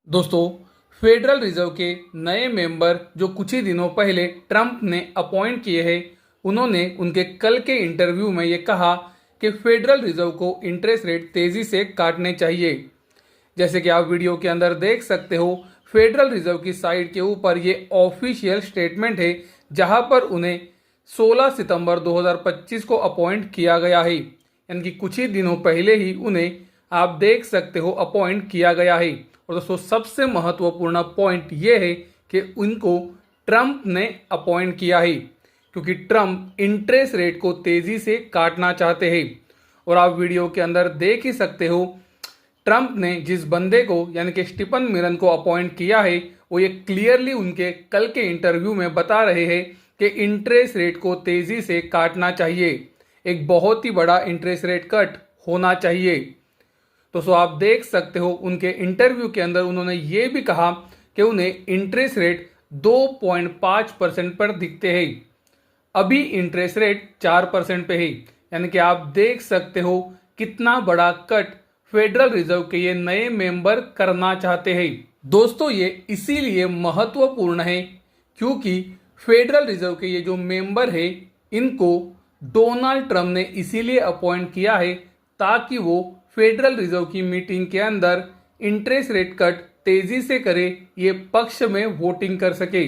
दोस्तों, federal reserve के नए मेंबर जो कुछ ही दिनों पहले ट्रंप ने अपॉइंट किए हैं, उन्होंने उनके कल के इंटरव्यू में ये कहा कि फेडरल रिजर्व को इंटरेस्ट रेट तेजी से काटने चाहिए। जैसे कि आप वीडियो के अंदर देख सकते हो, फेडरल रिजर्व की साइट के ऊपर ये ऑफिशियल स्टेटमेंट है, जहां पर उन्हें 16 सितंबर 2025 को अपॉइंट किया गया है। यानी कि कुछ ही दिनों पहले ही उन्हें आप देख सकते हो अपॉइंट किया गया है। और दोस्तों, सबसे महत्वपूर्ण पॉइंट ये है कि उनको ट्रंप ने अपॉइंट किया है, क्योंकि ट्रंप इंटरेस्ट रेट को तेजी से काटना चाहते हैं। और आप वीडियो के अंदर देख ही सकते हो, ट्रंप ने जिस बंदे को यानी कि स्टीफन मिरन को अपॉइंट किया है, वो ये क्लियरली उनके कल के इंटरव्यू में बता रहे हैं कि इंटरेस्ट रेट को तेजी से काटना चाहिए। एक बहुत ही बड़ा इंटरेस्ट रेट कट होना चाहिए। तो आप देख सकते हो, उनके इंटरव्यू के अंदर उन्होंने ये भी कहा कि उन्हें इंटरेस्ट रेट 2.5% पर दिखते हैं। अभी इंटरेस्ट रेट 4% पे है। यानी कि आप देख सकते हो कितना बड़ा कट फेडरल रिजर्व के ये नए मेंबर करना चाहते हैं। दोस्तों, ये इसीलिए महत्वपूर्ण है क्योंकि फेडरल रिजर्व के ये जो मेंबर है, इनको डोनाल्ड ट्रंप ने इसीलिए अपॉइंट किया है ताकि वो फेडरल रिजर्व की मीटिंग के अंदर इंटरेस्ट रेट कट तेजी से करे, ये पक्ष में वोटिंग कर सके।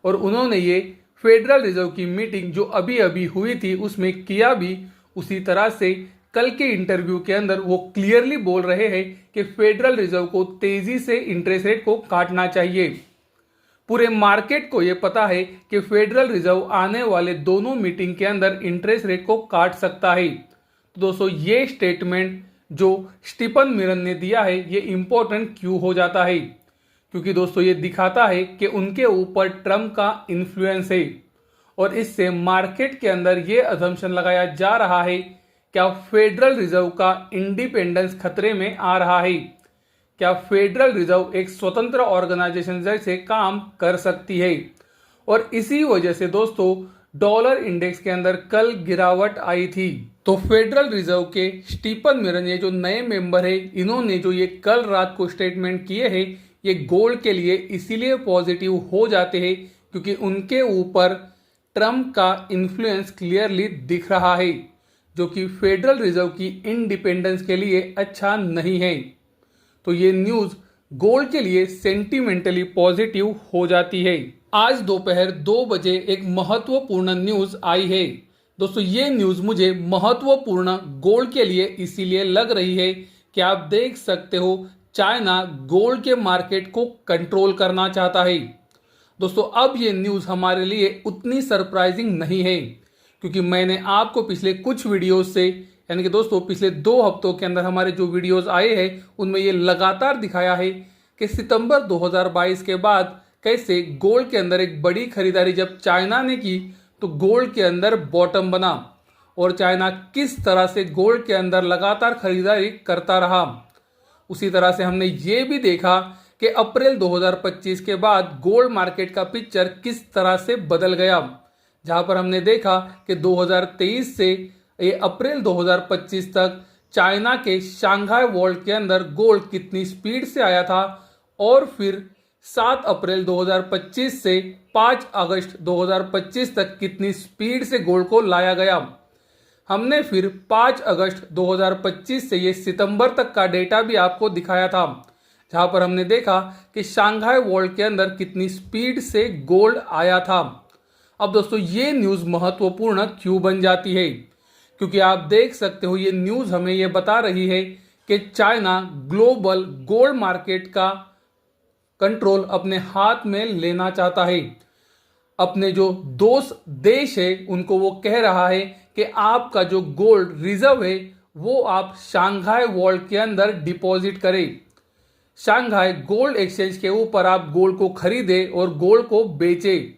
और उन्होंने ये फेडरल रिजर्व की मीटिंग जो अभी अभी हुई थी उसमें किया भी उसी तरह से। कल के इंटरव्यू के अंदर वो क्लियरली बोल रहे हैं कि फेडरल रिजर्व को तेजी से इंटरेस्ट रेट को काटना चाहिए। पूरे मार्केट को ये पता है कि फेडरल रिजर्व आने वाले दोनों मीटिंग के अंदर इंटरेस्ट रेट को काट सकता है। तो दोस्तों, ये स्टेटमेंट जो स्टीफन मिरन ने दिया है, ये इंपॉर्टेंट क्यों हो जाता है? क्योंकि दोस्तों, ये दिखाता है कि उनके ऊपर ट्रंप का इन्फ्लुएंस है। और इससे मार्केट के अंदर ये अजम्पशन लगाया जा रहा है, क्या फेडरल रिजर्व का इंडिपेंडेंस खतरे में आ रहा है? क्या फेडरल रिजर्व एक स्वतंत्र ऑर्गेनाइजेशन जैसे काम कर सकती है? और इसी वजह से दोस्तों, डॉलर इंडेक्स के अंदर कल गिरावट आई थी। तो फेडरल रिजर्व के स्टीफन मिरन, ये जो नए मेंबर है, इन्होंने जो ये कल रात को स्टेटमेंट किए हैं, ये गोल्ड के लिए इसीलिए पॉजिटिव हो जाते हैं क्योंकि उनके ऊपर ट्रंप का इन्फ्लुएंस क्लियरली दिख रहा है, जो कि फेडरल रिजर्व की इंडिपेंडेंस के लिए अच्छा नहीं है। तो ये न्यूज़ गोल्ड के लिए सेंटिमेंटली पॉजिटिव हो जाती है। आज दोपहर 2 बजे एक महत्वपूर्ण न्यूज़ आई है। दोस्तों, ये न्यूज़ मुझे महत्वपूर्ण गोल्ड के लिए इसीलिए लग रही है कि आप देख सकते हो, चाइना गोल्ड के मार्केट को कंट्रोल करना चाहता है। दोस्तों, अब ये न्यूज़ हमारे लिए उतनी सरप्राइजिंग नहीं है, क्योंकि मैंने आपको पिछले कुछ वीडियोस से, यानी कि दोस्तों पिछले 2 हफ्तों के अंदर हमारे जो वीडियोस आए हैं, उनमें ये लगातार दिखाया है कि सितंबर 2022 के बाद कैसे गोल्ड के अंदर एक बड़ी खरीदारी जब चाइना ने की तो गोल्ड के अंदर बॉटम बना, और चाइना किस तरह से गोल्ड के अंदर लगातार खरीदारी करता रहा। उसी तरह से हमने ये भी देखा कि अप्रैल 2025 के बाद गोल्ड मार्केट का पिक्चर किस तरह से बदल गया, जहां पर हमने देखा कि 2023 से अप्रैल 2025 तक चाइना के शंघाई वॉल्ट के अंदर गोल्ड कितनी स्पीड से आया था, और फिर 7 अप्रैल 2025 से 5 अगस्त 2025 तक कितनी स्पीड से गोल्ड को लाया गया। हमने फिर 5 अगस्त 2025 से ये सितंबर तक का डेटा भी आपको दिखाया था, जहां पर हमने देखा कि शंघाई वॉल्ट के अंदर कितनी स्पीड से गोल्ड आया था। अब दोस्तों, ये न्यूज़ महत्वपूर्ण क्यों बन जाती है? क्योंकि आप देख सकते हो, ये न्यूज़ हमें ये बता रही है कि चाइना ग्लोबल गोल्ड मार्केट का कंट्रोल अपने हाथ में लेना चाहता है। अपने जो दोस्त देश है उनको वो कह रहा है कि आपका जो गोल्ड रिजर्व है वो आप शंघाई वॉल्ट के अंदर डिपॉजिट करें। शंघाई गोल्ड एक्सचेंज के ऊपर आप गोल्ड को खरीदे और गोल्ड को बेचे,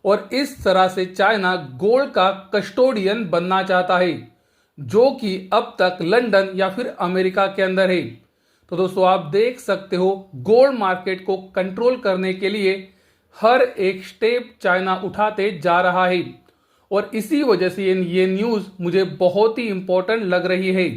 और इस तरह से चाइना गोल्ड का कस्टोडियन बनना चाहता है, जो कि अब तक लंदन या फिर अमेरिका के अंदर है। तो दोस्तों, आप देख सकते हो, गोल्ड मार्केट को कंट्रोल करने के लिए हर एक स्टेप चाइना उठाते जा रहा है, और इसी वजह से ये न्यूज़ मुझे बहुत ही इंपॉर्टेंट लग रही है,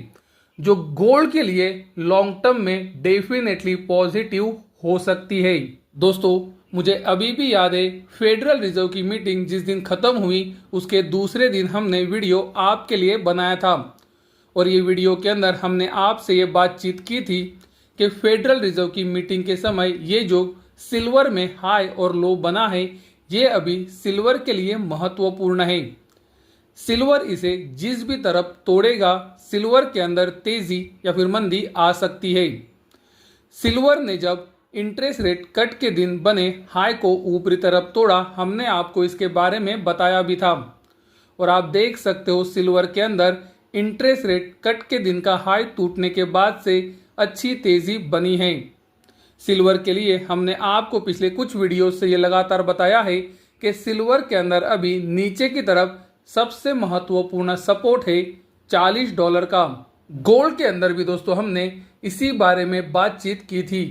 जो गोल्ड के लिए लॉन्ग टर्म में डेफिनेटली पॉजिटिव हो सकती है। दोस्तों, मुझे अभी भी याद है फेडरल रिजर्व की मीटिंग जिस दिन खत्म हुई उसके दूसरे दिन हमने वीडियो आपके लिए बनाया था और ये वीडियो के अंदर हमने आपसे ये बातचीत की थी कि फेडरल रिजर्व की मीटिंग के समय ये जो सिल्वर में हाई और लो बना है ये अभी सिल्वर के लिए महत्वपूर्ण है। सिल्वर इसे जिस भी तरफ तोड़ेगा सिल्वर के अंदर तेजी या फिर मंदी आ सकती है। सिल्वर ने जब इंटरेस्ट रेट कट के दिन बने हाई को ऊपरी तरफ तोड़ा, हमने आपको इसके बारे में बताया भी था और आप देख सकते हो सिल्वर के अंदर इंटरेस्ट रेट कट के दिन का हाई टूटने के बाद से अच्छी तेजी बनी है। सिल्वर के लिए हमने आपको पिछले कुछ वीडियो से ये लगातार बताया है कि सिल्वर के अंदर अभी नीचे की तरफ सबसे महत्वपूर्ण सपोर्ट है $40 का। गोल्ड के अंदर भी दोस्तों हमने इसी बारे में बातचीत की थी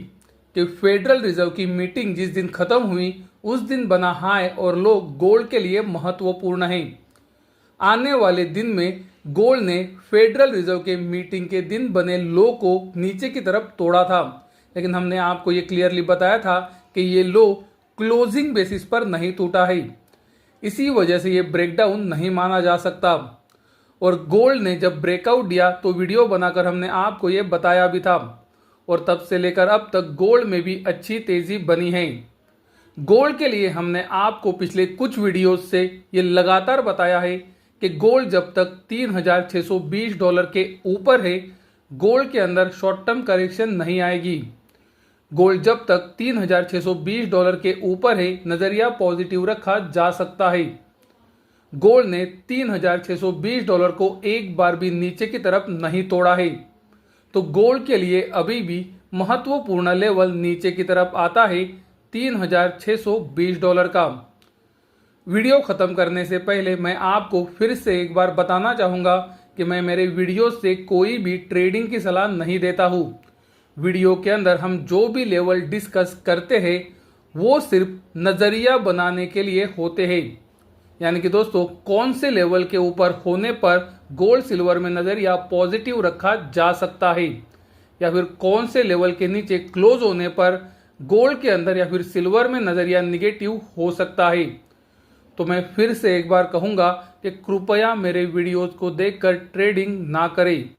कि फेडरल रिजर्व की मीटिंग जिस दिन खत्म हुई उस दिन बना हाई और लो गोल्ड के लिए महत्वपूर्ण है। आने वाले दिन में गोल्ड ने फेडरल रिजर्व के मीटिंग के दिन बने लो को नीचे की तरफ तोड़ा था, लेकिन हमने आपको ये क्लियरली बताया था कि ये लो क्लोजिंग बेसिस पर नहीं टूटा है, इसी वजह से ये ब्रेकडाउन नहीं माना जा सकता। और गोल्ड ने जब ब्रेकआउट दिया तो वीडियो बनाकर हमने आपको ये बताया भी था और तब से लेकर अब तक गोल्ड में भी अच्छी तेजी बनी है। गोल्ड के लिए हमने आपको पिछले कुछ वीडियोस से ये लगातार बताया है कि गोल्ड जब तक $3,620 के ऊपर है गोल्ड के अंदर शॉर्ट टर्म करेक्शन नहीं आएगी। गोल्ड जब तक $3,620 के ऊपर है नजरिया पॉजिटिव रखा जा सकता है। गोल्ड ने $3,620 को एक बार भी नीचे की तरफ नहीं तोड़ा है, तो गोल्ड के लिए अभी भी महत्वपूर्ण लेवल नीचे की तरफ आता है $3,620 का। वीडियो ख़त्म करने से पहले मैं आपको फिर से एक बार बताना चाहूँगा कि मैं मेरे वीडियो से कोई भी ट्रेडिंग की सलाह नहीं देता हूँ। वीडियो के अंदर हम जो भी लेवल डिस्कस करते हैं वो सिर्फ नज़रिया बनाने के लिए होते हैं, यानी कि दोस्तों कौन से लेवल के ऊपर होने पर गोल्ड सिल्वर में नज़रिया पॉजिटिव रखा जा सकता है या फिर कौन से लेवल के नीचे क्लोज होने पर गोल्ड के अंदर या फिर सिल्वर में नज़रिया निगेटिव हो सकता है। तो मैं फिर से एक बार कहूँगा कि कृपया मेरे वीडियोज़ को देखकर ट्रेडिंग ना करें।